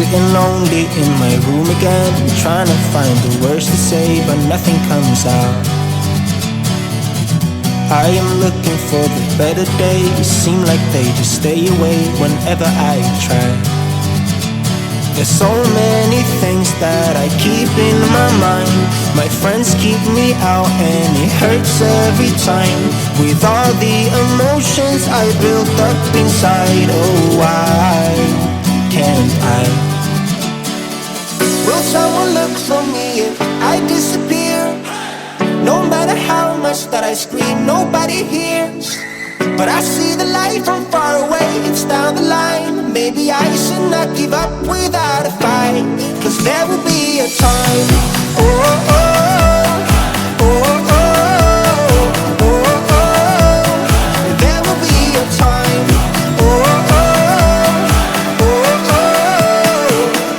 Sitting lonely in my room again, trying to find the words to say, but nothing comes out. I am looking for the better days, seem like they just stay away whenever I try. There's so many things that I keep in my mind. My friends keep me out and it hurts every time. With all the emotions I built up inside, oh why can't I? Will someone look for me if I disappear? No matter how much that I scream, nobody hears. But I see the light from far away, it's down the line. Maybe I should not give up without a fight, 'cause there will be a time. Oh, oh, oh, oh, oh, oh, oh. There will be a time. Oh, oh, oh, oh,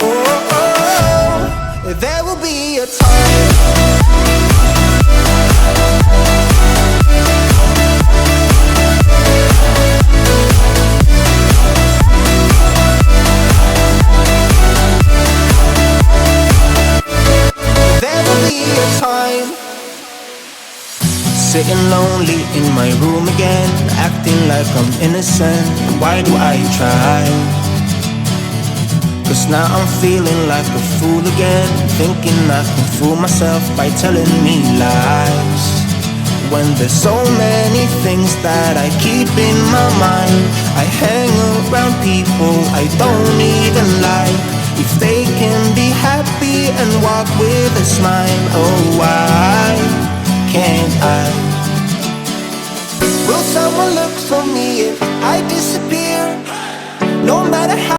oh, oh. There will be a time. Sitting lonely in my room again, acting like I'm innocent. Why do I try? 'Cause now I'm feeling like a fool again, thinking I can fool myself by telling me lies. When there's so many things that I keep in my mind, I hang around people I don't even like. If they can be happy and walk with a smile, oh why can't I? Will someone look for me if I disappear?